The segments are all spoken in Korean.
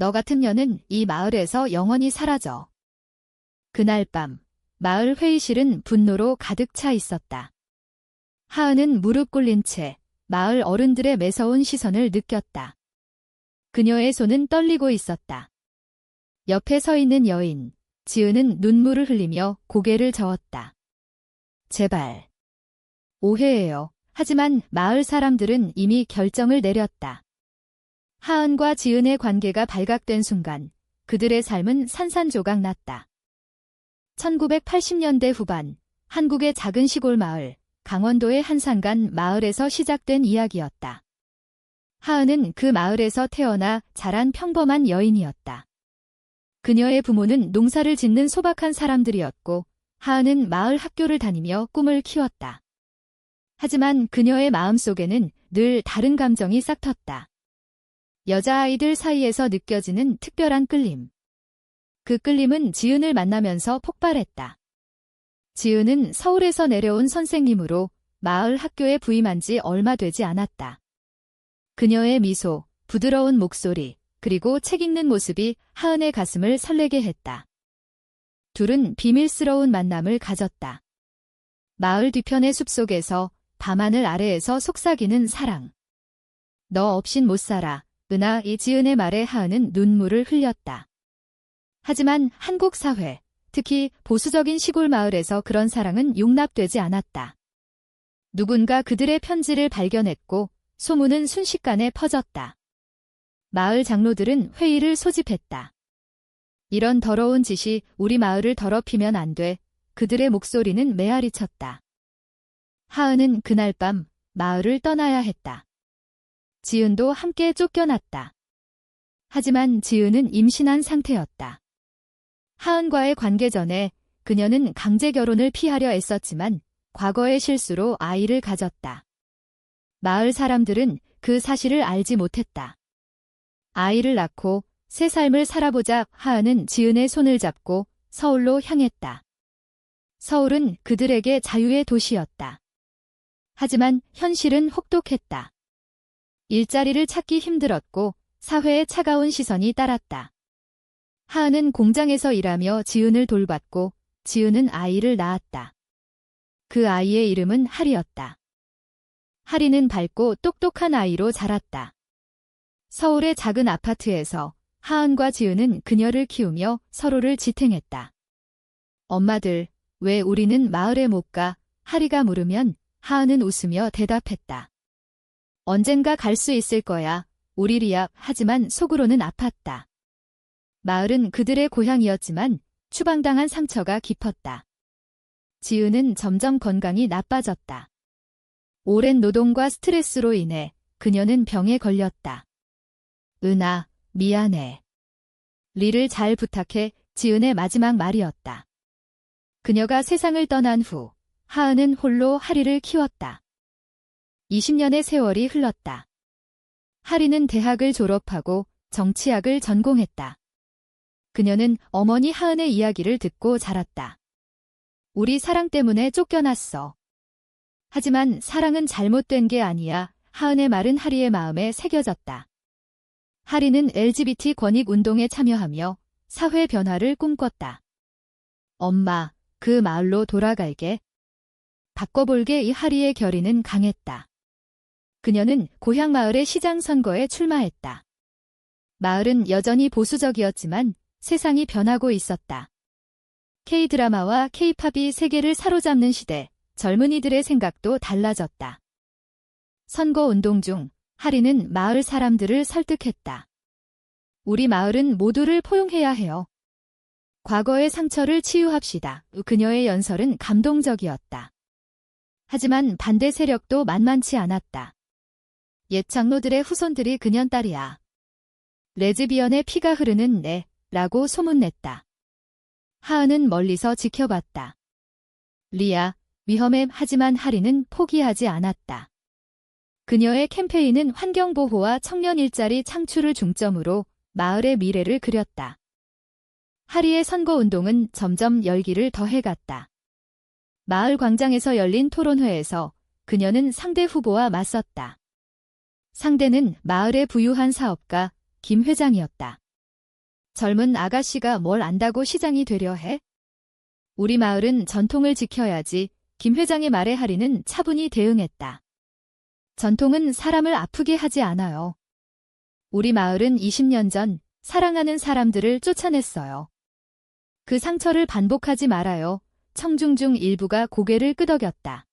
너 같은 년은 이 마을에서 영원히 사라져. 그날 밤, 마을 회의실은 분노로 가득 차 있었다. 하은은 무릎 꿇린 채 마을 어른들의 매서운 시선을 느꼈다. 그녀의 손은 떨리고 있었다. 옆에 서 있는 여인, 지은은 눈물을 흘리며 고개를 저었다. 제발. 오해예요. 하지만 마을 사람들은 이미 결정을 내렸다. 하은과 지은의 관계가 발각된 순간 그들의 삶은 산산조각 났다. 1980년대 후반 한국의 작은 시골 마을, 강원도의 한산간 마을에서 시작된 이야기였다. 하은은 그 마을에서 태어나 자란 평범한 여인이었다. 그녀의 부모는 농사를 짓는 소박한 사람들이었고 하은은 마을 학교를 다니며 꿈을 키웠다. 하지만 그녀의 마음속에는 늘 다른 감정이 싹텄다. 여자아이들 사이에서 느껴지는 특별한 끌림. 그 끌림은 지은을 만나면서 폭발했다. 지은은 서울에서 내려온 선생님으로 마을 학교에 부임한 지 얼마 되지 않았다. 그녀의 미소, 부드러운 목소리, 그리고 책 읽는 모습이 하은의 가슴을 설레게 했다. 둘은 비밀스러운 만남을 가졌다. 마을 뒤편의 숲속에서 밤하늘 아래에서 속삭이는 사랑. 너 없인 못 살아. 은하 이 지은의 말에 하은은 눈물을 흘렸다. 하지만 한국 사회, 특히 보수적인 시골 마을에서 그런 사랑은 용납되지 않았다. 누군가 그들의 편지를 발견했고 소문은 순식간에 퍼졌다. 마을 장로들은 회의를 소집했다. 이런 더러운 짓이 우리 마을을 더럽히면 안 돼. 그들의 목소리는 메아리쳤다. 하은은 그날 밤 마을을 떠나야 했다. 지은도 함께 쫓겨났다. 하지만 지은은 임신한 상태였다. 하은과의 관계 전에 그녀는 강제 결혼을 피하려 애썼지만 과거의 실수로 아이를 가졌다. 마을 사람들은 그 사실을 알지 못했다. 아이를 낳고 새 삶을 살아보자 하은은 지은의 손을 잡고 서울로 향했다. 서울은 그들에게 자유의 도시였다. 하지만 현실은 혹독했다. 일자리를 찾기 힘들었고 사회의 차가운 시선이 따랐다. 하은은 공장에서 일하며 지은을 돌봤고 지은은 아이를 낳았다. 그 아이의 이름은 하리였다. 하리는 밝고 똑똑한 아이로 자랐다. 서울의 작은 아파트에서 하은과 지은은 그녀를 키우며 서로를 지탱했다. 엄마들, 왜 우리는 마을에 못 가? 하리가 물으면 하은은 웃으며 대답했다. 언젠가 갈 수 있을 거야. 우리 리야. 하지만 속으로는 아팠다. 마을은 그들의 고향이었지만 추방당한 상처가 깊었다. 지은은 점점 건강이 나빠졌다. 오랜 노동과 스트레스로 인해 그녀는 병에 걸렸다. 은하, 미안해. 리를 잘 부탁해. 지은의 마지막 말이었다. 그녀가 세상을 떠난 후 하은은 홀로 하리를 키웠다. 20년의 세월이 흘렀다. 하리는 대학을 졸업하고 정치학을 전공했다. 그녀는 어머니 하은의 이야기를 듣고 자랐다. 우리 사랑 때문에 쫓겨났어. 하지만 사랑은 잘못된 게 아니야. 하은의 말은 하리의 마음에 새겨졌다. 하리는 LGBT 권익 운동에 참여하며 사회 변화를 꿈꿨다. 엄마, 그 마을로 돌아갈게. 바꿔볼게. 이 하리의 결의는 강했다. 그녀는 고향 마을의 시장 선거에 출마했다. 마을은 여전히 보수적이었지만 세상이 변하고 있었다. K-드라마와 K-팝이 세계를 사로잡는 시대, 젊은이들의 생각도 달라졌다. 선거운동 중 하리는 마을 사람들을 설득했다. 우리 마을은 모두를 포용해야 해요. 과거의 상처를 치유합시다. 그녀의 연설은 감동적이었다. 하지만 반대 세력도 만만치 않았다. 옛 장로들의 후손들이 그년 딸이야. 레즈비언의 피가 흐르는 내, 라고 소문냈다. 하은은 멀리서 지켜봤다. 리야, 위험해. 하지만 하리는 포기하지 않았다. 그녀의 캠페인은 환경보호와 청년 일자리 창출을 중점으로 마을의 미래를 그렸다. 하리의 선거운동은 점점 열기를 더해갔다. 마을 광장에서 열린 토론회에서 그녀는 상대 후보와 맞섰다. 상대는 마을의 부유한 사업가 김 회장이었다. 젊은 아가씨가 뭘 안다고 시장이 되려 해? 우리 마을은 전통을 지켜야지. 김 회장의 말에 하리는 차분히 대응했다. 전통은 사람을 아프게 하지 않아요. 우리 마을은 20년 전 사랑하는 사람들을 쫓아냈어요. 그 상처를 반복하지 말아요. 청중 중 일부가 고개를 끄덕였다.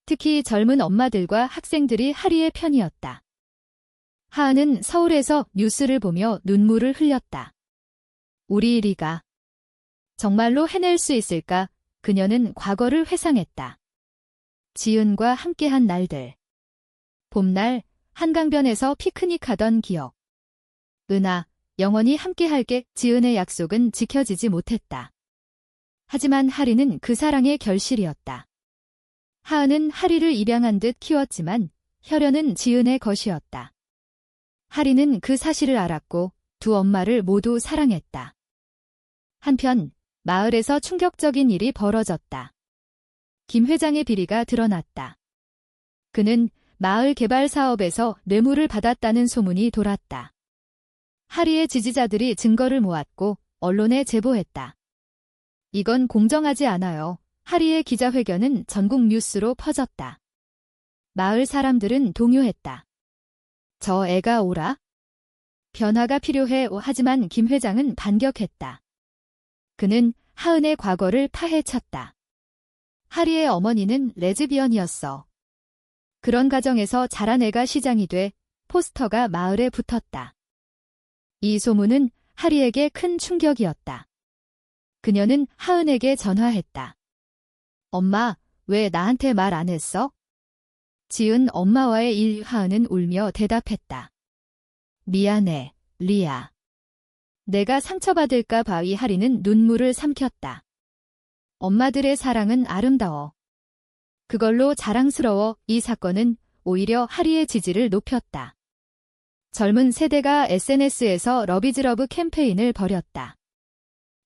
특히 젊은 엄마들과 학생들이 하리의 편이었다. 하은은 서울에서 뉴스를 보며 눈물을 흘렸다. 우리 이리가 정말로 해낼 수 있을까? 그녀는 과거를 회상했다. 지은과 함께한 날들. 봄날 한강변에서 피크닉하던 기억. 은하, 영원히 함께할게. 지은의 약속은 지켜지지 못했다. 하지만 하리는 그 사랑의 결실이었다. 하은은 하리를 입양한 듯 키웠지만 혈연은 지은의 것이었다. 하리는 그 사실을 알았고 두 엄마를 모두 사랑했다. 한편 마을에서 충격적인 일이 벌어졌다. 김 회장의 비리가 드러났다. 그는 마을 개발 사업에서 뇌물을 받았다는 소문이 돌았다. 하리의 지지자들이 증거를 모았고 언론에 제보했다. 이건 공정하지 않아요. 하리의 기자회견은 전국 뉴스로 퍼졌다. 마을 사람들은 동요했다. 저 애가 오라? 변화가 필요해. 하지만 김 회장은 반격했다. 그는 하은의 과거를 파헤쳤다. 하리의 어머니는 레즈비언이었어. 그런 가정에서 자란 애가 시장이 돼 포스터가 마을에 붙었다. 이 소문은 하리에게 큰 충격이었다. 그녀는 하은에게 전화했다. 엄마, 왜 나한테 말 안 했어? 지은 엄마와의 일. 하은은 울며 대답했다. 미안해, 리아. 내가 상처받을까 봐. 하리는 눈물을 삼켰다. 엄마들의 사랑은 아름다워. 그걸로 자랑스러워. 이 사건은 오히려 하리의 지지를 높였다. 젊은 세대가 SNS에서 러비즈러브 캠페인을 벌였다.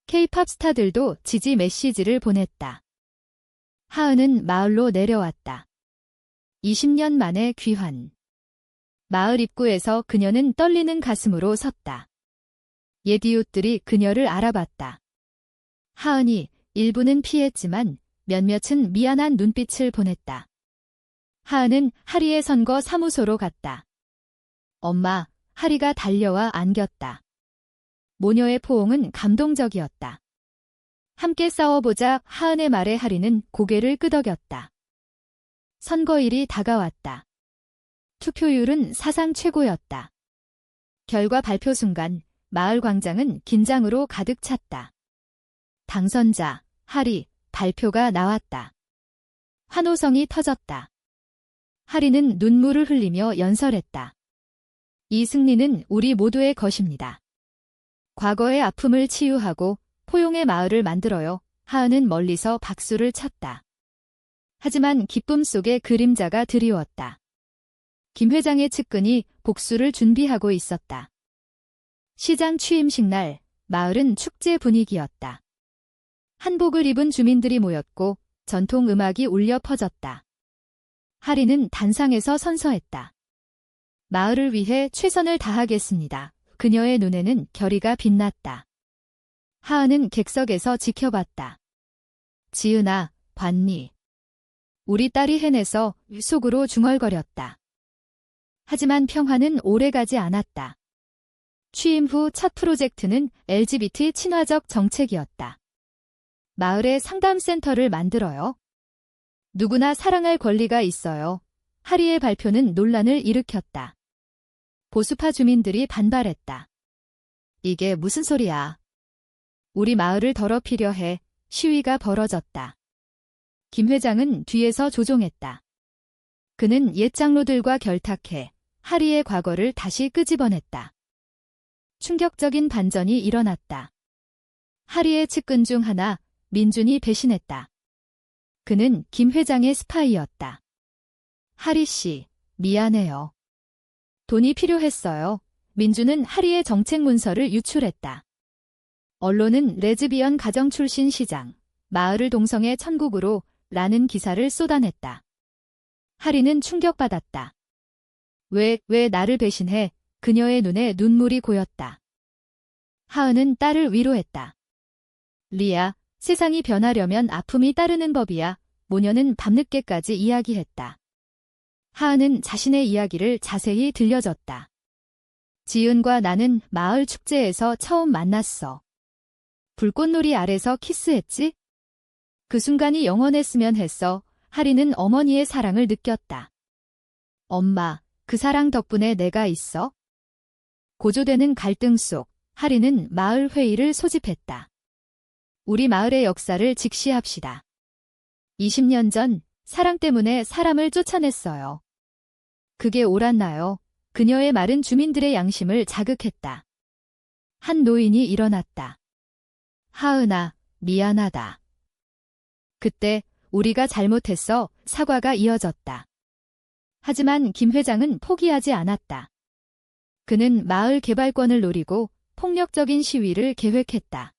K-팝 스타들도 지지 메시지를 보냈다. 하은은 마을로 내려왔다. 20년 만에 귀환. 마을 입구에서 그녀는 떨리는 가슴으로 섰다. 옛 이웃들이 그녀를 알아봤다. 하은이 일부는 피했지만 몇몇은 미안한 눈빛을 보냈다. 하은은 하리의 선거 사무소로 갔다. 엄마, 하리가 달려와 안겼다. 모녀의 포옹은 감동적이었다. 함께 싸워보자. 하은의 말에 하리는 고개를 끄덕였다. 선거일이 다가왔다. 투표율은 사상 최고였다. 결과 발표 순간 마을 광장은 긴장으로 가득 찼다. 당선자, 하리, 발표가 나왔다. 환호성이 터졌다. 하리는 눈물을 흘리며 연설했다. 이 승리는 우리 모두의 것입니다. 과거의 아픔을 치유하고 포용의 마을을 만들어요. 하은은 멀리서 박수를 쳤다. 하지만 기쁨 속에 그림자가 드리웠다. 김 회장의 측근이 복수를 준비하고 있었다. 시장 취임식 날 마을은 축제 분위기였다. 한복을 입은 주민들이 모였고 전통 음악이 울려 퍼졌다. 하리는 단상에서 선서했다. 마을을 위해 최선을 다하겠습니다. 그녀의 눈에는 결의가 빛났다. 하은은 객석에서 지켜봤다. 지은아, 봤니? 우리 딸이 해내서 속으로 중얼거렸다. 하지만 평화는 오래가지 않았다. 취임 후 첫 프로젝트는 LGBT 친화적 정책이었다. 마을에 상담센터를 만들어요. 누구나 사랑할 권리가 있어요. 하리의 발표는 논란을 일으켰다. 보수파 주민들이 반발했다. 이게 무슨 소리야. 우리 마을을 더럽히려 해. 시위가 벌어졌다. 김 회장은 뒤에서 조종했다. 그는 옛 장로들과 결탁해 하리의 과거를 다시 끄집어냈다. 충격적인 반전이 일어났다. 하리의 측근 중 하나, 민준이 배신했다. 그는 김 회장의 스파이였다. 하리 씨, 미안해요. 돈이 필요했어요. 민준은 하리의 정책 문서를 유출했다. 언론은 레즈비언 가정 출신 시장, 마을을 동성애 천국으로 라는 기사를 쏟아냈다. 하리는 충격받았다. 왜 나를 배신해? 그녀의 눈에 눈물이 고였다. 하은은 딸을 위로했다. 리아, 세상이 변하려면 아픔이 따르는 법이야. 모녀는 밤늦게까지 이야기했다. 하은은 자신의 이야기를 자세히 들려줬다. 지은과 나는 마을 축제에서 처음 만났어. 불꽃놀이 아래서 키스했지? 그 순간이 영원했으면 했어. 하리는 어머니의 사랑을 느꼈다. 엄마, 그 사랑 덕분에 내가 있어? 고조되는 갈등 속 하리는 마을 회의를 소집했다. 우리 마을의 역사를 직시합시다. 20년 전 사랑 때문에 사람을 쫓아냈어요. 그게 옳았나요? 그녀의 말은 주민들의 양심을 자극했다. 한 노인이 일어났다. 하은아, 미안하다. 그때 우리가 잘못했어. 사과가 이어졌다. 하지만 김 회장은 포기하지 않았다. 그는 마을 개발권을 노리고 폭력적인 시위를 계획했다.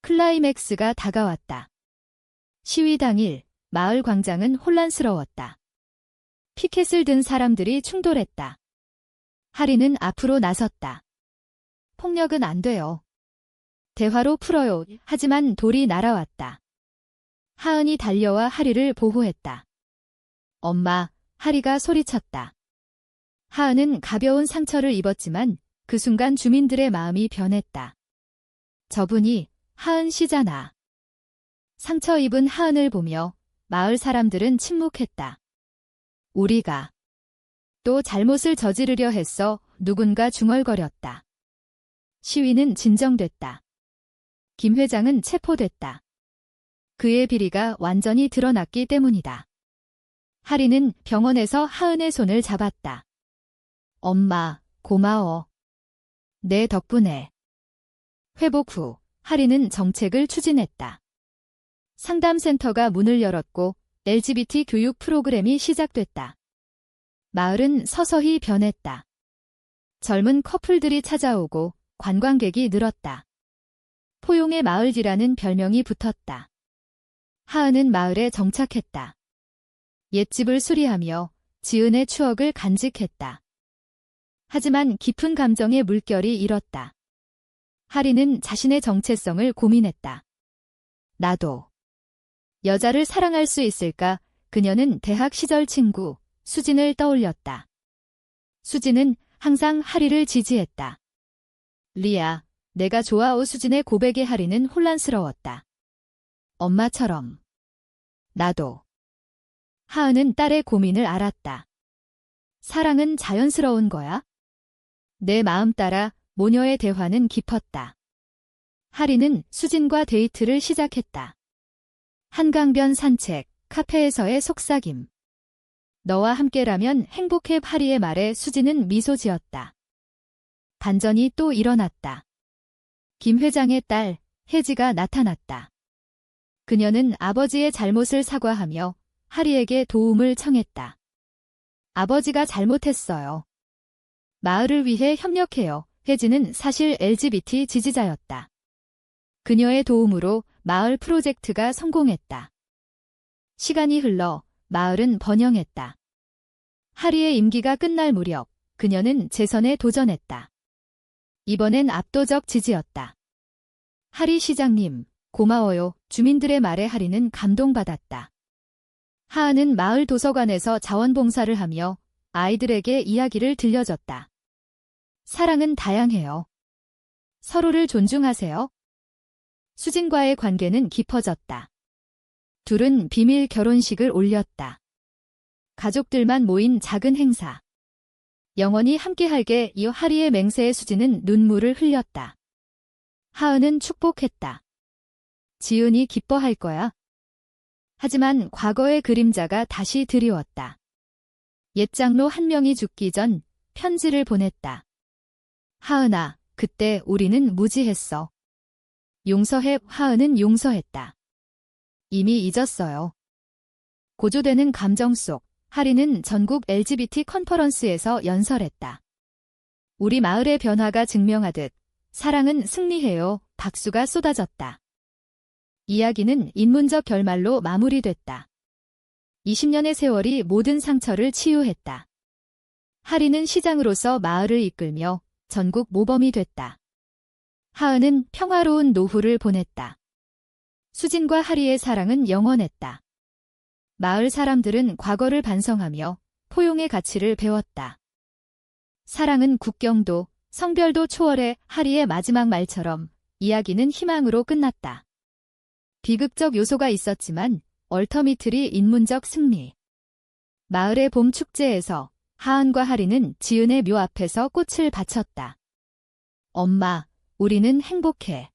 클라이맥스가 다가왔다. 시위 당일 마을 광장은 혼란스러웠다. 피켓을 든 사람들이 충돌했다. 하리는 앞으로 나섰다. 폭력은 안 돼요. 대화로 풀어요. 하지만 돌이 날아왔다. 하은이 달려와 하리를 보호했다. 엄마, 하리가 소리쳤다. 하은은 가벼운 상처를 입었지만 그 순간 주민들의 마음이 변했다. 저분이 하은 씨잖아. 상처 입은 하은을 보며 마을 사람들은 침묵했다. 우리가 또 잘못을 저지르려 했어. 누군가 중얼거렸다. 시위는 진정됐다. 김 회장은 체포됐다. 그의 비리가 완전히 드러났기 때문이다. 하리는 병원에서 하은의 손을 잡았다. 엄마, 고마워. 내 덕분에. 회복 후 하리는 정책을 추진했다. 상담센터가 문을 열었고 LGBT 교육 프로그램이 시작됐다. 마을은 서서히 변했다. 젊은 커플들이 찾아오고 관광객이 늘었다. 포용의 마을이라는 별명이 붙었다. 하은은 마을에 정착했다. 옛집을 수리하며 지은의 추억을 간직했다. 하지만 깊은 감정의 물결이 일었다. 하리는 자신의 정체성을 고민했다. 나도 여자를 사랑할 수 있을까? 그녀는 대학 시절 친구 수진을 떠올렸다. 수진은 항상 하리를 지지했다. 리아, 내가 좋아오. 수진의 고백에 하리는 혼란스러웠다. 엄마처럼. 나도. 하은은 딸의 고민을 알았다. 사랑은 자연스러운 거야? 내 마음 따라 모녀의 대화는 깊었다. 하리는 수진과 데이트를 시작했다. 한강변 산책, 카페에서의 속삭임. 너와 함께라면 행복해. 하리의 말에 수진은 미소 지었다. 반전이 또 일어났다. 김 회장의 딸, 혜지가 나타났다. 그녀는 아버지의 잘못을 사과하며 하리에게 도움을 청했다. 아버지가 잘못했어요. 마을을 위해 협력해요. 혜지는 사실 LGBT 지지자였다. 그녀의 도움으로 마을 프로젝트가 성공했다. 시간이 흘러 마을은 번영했다. 하리의 임기가 끝날 무렵 그녀는 재선에 도전했다. 이번엔 압도적 지지였다. 하리 시장님, 고마워요. 주민들의 말에 하리는 감동받았다. 하은은 마을 도서관에서 자원봉사를 하며 아이들에게 이야기를 들려줬다. 사랑은 다양해요. 서로를 존중하세요. 수진과의 관계는 깊어졌다. 둘은 비밀 결혼식을 올렸다. 가족들만 모인 작은 행사. 영원히 함께하게 이어 하리의 맹세에 수진은 눈물을 흘렸다. 하은은 축복했다. 지은이 기뻐할 거야. 하지만 과거의 그림자가 다시 드리웠다. 옛 장로 한 명이 죽기 전 편지를 보냈다. 하은아, 그때 우리는 무지했어. 용서해. 하은은 용서했다. 이미 잊었어요. 고조되는 감정 속 하리는 전국 LGBT 컨퍼런스에서 연설했다. 우리 마을의 변화가 증명하듯 사랑은 승리해요. 박수가 쏟아졌다. 이야기는 인문적 결말로 마무리됐다. 20년의 세월이 모든 상처를 치유했다. 하리는 시장으로서 마을을 이끌며 전국 모범이 됐다. 하은은 평화로운 노후를 보냈다. 수진과 하리의 사랑은 영원했다. 마을 사람들은 과거를 반성하며 포용의 가치를 배웠다. 사랑은 국경도, 성별도 초월해 하리의 마지막 말처럼 이야기는 희망으로 끝났다. 비극적 요소가 있었지만 얼터미틀이 인문적 승리. 마을의 봄 축제에서 하은과 하리는 지은의 묘 앞에서 꽃을 바쳤다. 엄마, 우리는 행복해.